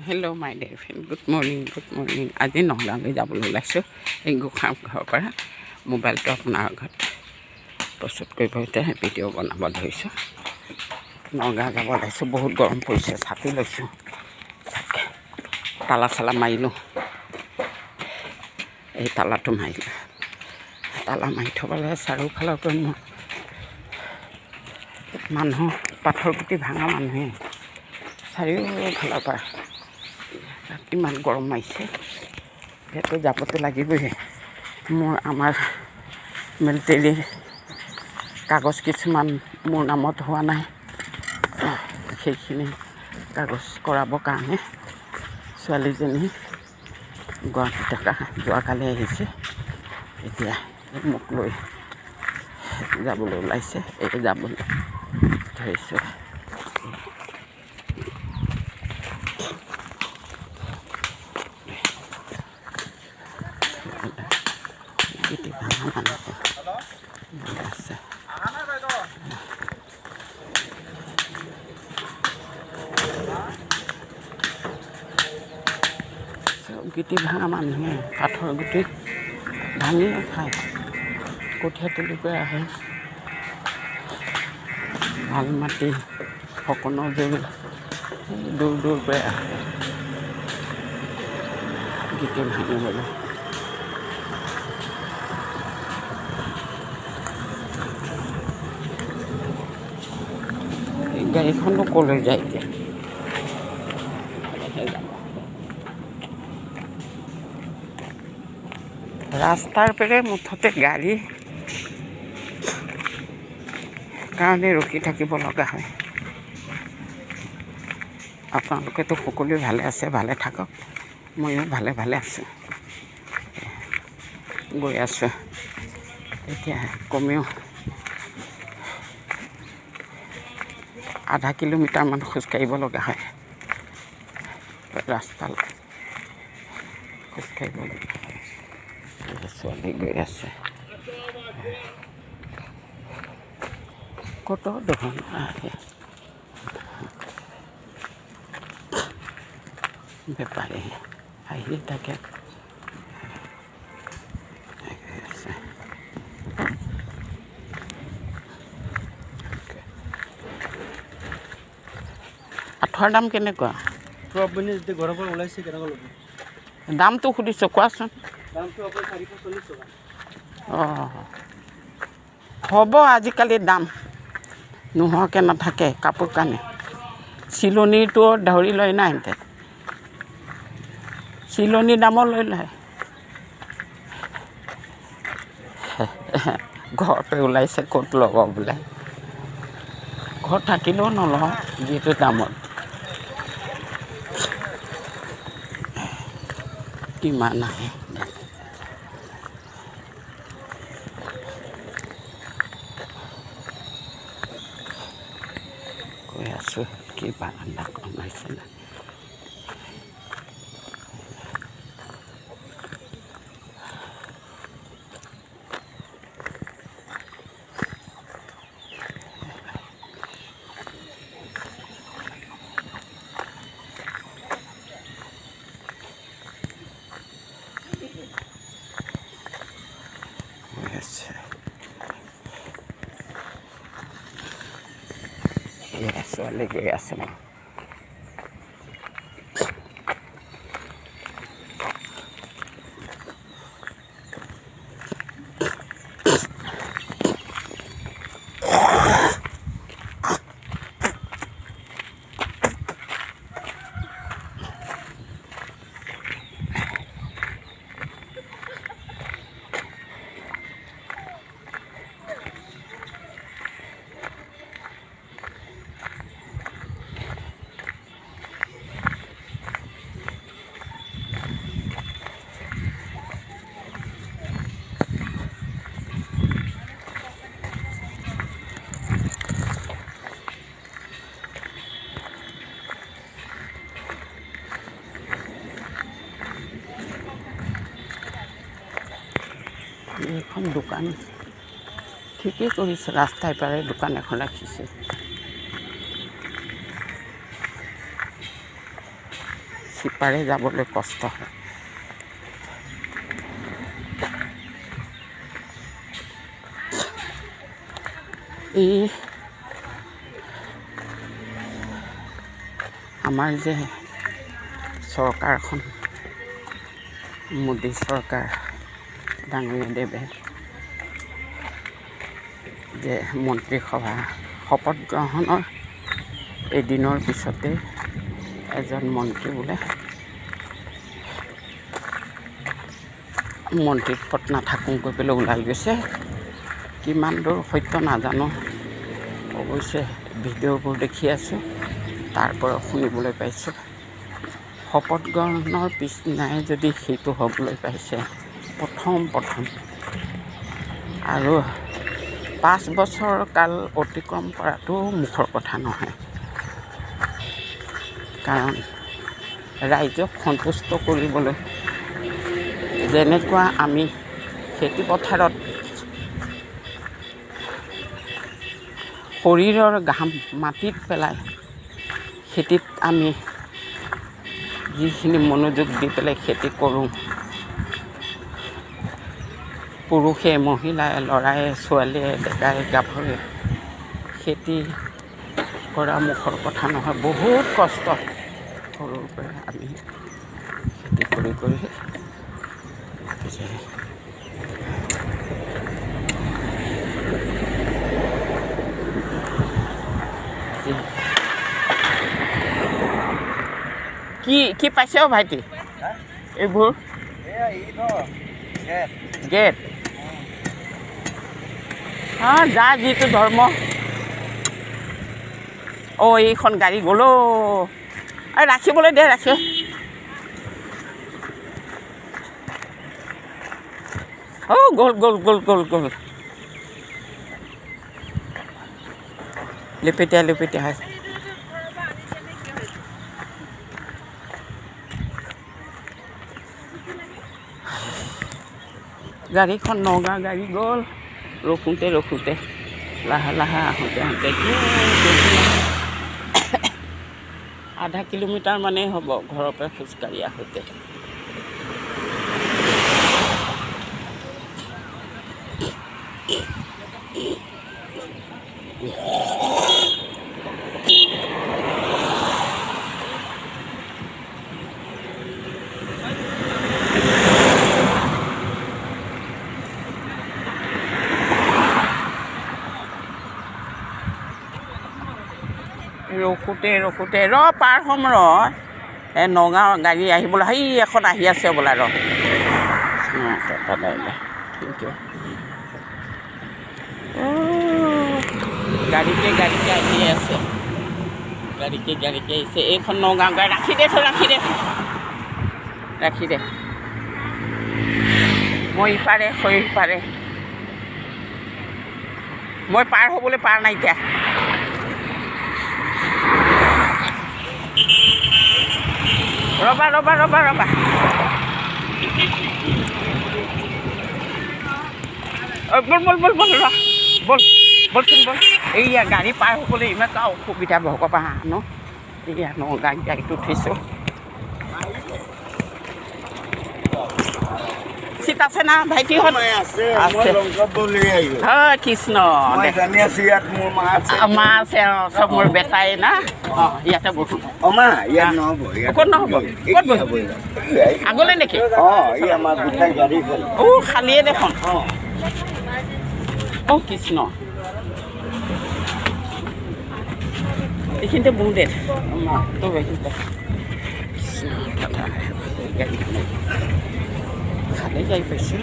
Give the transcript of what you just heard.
Hello' মাই dear friend, good morning. আজি নগাঁৱলৈ যাবলৈ ওলাইছোঁ। এই গোসাঁই ঘৰৰ পৰা মোবাইলটো আপোনাৰ আগত প্ৰস্তুত কৰিব এতিয়া ভিডিঅ' বনাব ধৰিছোঁ। নগাঁও যাব ওলাইছোঁ, বহুত গৰম পৰিছে, ছাতি লৈছোঁ। তালা চালা মাৰিলোঁ, এই তালাটো মাৰিলোঁ। তালা মাৰি থ'বলৈ চাৰিওফালৰ পৰা মানুহ, পাথৰ গুটি ভাঙা মানুহে চাৰিওফালৰ পৰা ইমান গৰম মাৰিছে। সেইটো যাবতো লাগিবই। আমাৰ মিলিটেৰীৰ কাগজ কিছুমান মোৰ নামত হোৱা নাই, সেইখিনি কাগজ কৰাবৰ কাৰণে ছোৱালীজনী গুৱাহাটী থকা যোৱাকালি আহিছে। এতিয়া মোক লৈ যাবলৈ ওলাইছে, এই যাবলৈ ধৰিছোঁ। গিটি ভাঙা মানুহে কাঠৰ গুটি ভাঙিয়ে খায়। কঠীয়া তুলিকৈ আহে, ভাল মাটি সকলো জৰি দূৰ পৰা আহে গিটি ভাঙিবলৈ। এই গাড়ীখনো ক'লৈ যায় এতিয়া? ৰাস্তাৰ পেৰে মুঠতে গাড়ী কাৰণে ৰখি থাকিব লগা হয়। আপোনালোকেতো সকলোৱে ভালে আছে, ভালে থাকক। ময়ো ভালে আছোঁ। গৈ আছোঁ এতিয়া, কমেও আধা কিলোমিটাৰমান খোজকাঢ়িব লগা হয়। ৰাস্তালৈ খোজকাঢ়িব লগা হয়। ছোৱালী গৈ আছে, কত দেখোন আহে বেপাৰী আহি থাকে। আঠুৱাৰ দাম কেনেকুৱা? আপুনি যেতিয়া ঘৰৰ পৰা ওলাইছে কেনেকুৱা ল'ব? দামটো সুধিছোঁ, কোৱাচোন। দামটো আপোনাৰ 440 টকা। অঁ, হ'ব। আজিকালি দাম নোহোৱাকৈ নাথাকে কাপোৰ কানি। চিলনিটো ধৰি লয় না, সিহঁতে চিলনি দামো লৈ লয়। ঘৰতে ওলাইছে, ক'ত ল'ব বোলে। ঘৰত থাকিলেও নলওঁ, যিটো দামত। কিমান আহে কৈ আছোঁ, কি বাৰান্দা কমাইছে না। ছোৱালী গৈ আছে ন। এখন দোকান ঠিকেই কৰিছে, ৰাস্তাৰ পাৰে দোকান এখন ৰাখিছে। সিপাৰে যাবলৈ কষ্ট হয়। এই আমাৰ যে চৰকাৰখন মোদী চৰকাৰ ডাঙৰীয়াদেৱে যে মন্ত্ৰীসভা শপত গ্ৰহণৰ এদিনৰ পিছতে এজন মন্ত্ৰী বোলে মন্ত্ৰীৰ পদ নাথাকোঁ কৈ পেলাই ওলাই গৈছে। কিমান দূৰ সত্য নাজানো, অৱশ্যে ভিডিঅ'বোৰ দেখি আছোঁ, তাৰ পৰা শুনিবলৈ পাইছোঁ শপত গ্ৰহণৰ পিছদিনাই যদি সেইটো হ'বলৈ পাইছে প্ৰথম আৰু 5 বছৰ কাল অতিক্ৰম কৰাটো মুখৰ কথা নহয়, কাৰণ ৰাইজক সন্তুষ্ট কৰিবলৈ যেনেকুৱা আমি খেতি পথাৰত শৰীৰৰ ঘাম মাটিত পেলাই খেতিত আমি যিখিনি মনোযোগ দি পেলাই খেতি কৰোঁ, পুৰুষে মহিলাই ল'ৰাই ছোৱালীয়ে ডেকাই গাভৰুৱে খেতি কৰা মুখৰ কথা নহয়, বহুত কষ্ট সৰুৰ পৰা আমি খেতি কৰি কি পাইছে অ' ভাইটি এইবোৰ গেট? যা যিটো ধৰ্ম। এইখন গাড়ী গ'লো ৰাখিবলৈ দে, ৰাখিব। গ'ল লেপেটীয়া হয়। গাড়ীখন নগাঁও গাড়ী গ'ল, ৰখোঁতে লাহে আহোঁতে আধা কিলোমিটাৰ মানেই হ'ব ঘৰৰ পৰা খোজকাঢ়ি আহোঁতে। ৰখোঁতে পাৰ হ'ম এই নগাঁও গাড়ী আহিবলৈ এখন আহি আছে বোলা গাড়ীকে আহি আছে, গাড়ীকে আহিছে। এইখন নগাঁও গাড়ী ৰাখি দে মই ইপাৰে সিপাৰে মই পাৰ হ'বলৈ পাৰ নাইকিয়া। ৰবা বলচোন এইয়া গাড়ী পাৰ হ'বলৈ ইমান অসুবিধা ভগৱান। এইয়া নগাঁও গাড়ীত উঠিছোঁ। চিট আছে না ভাইটিহঁত? কৃষ্ণ মা আছে, চব মোৰ বেটাই না। ইয়াতে বহো। ক'ত নহ'ব? ক'ত বহিব? আগলৈ নেকি? খালিয়ে দেখোন। কৃষ্ণ এইখিনিতে বহু দে খালি গাড়ী পাইছোঁ।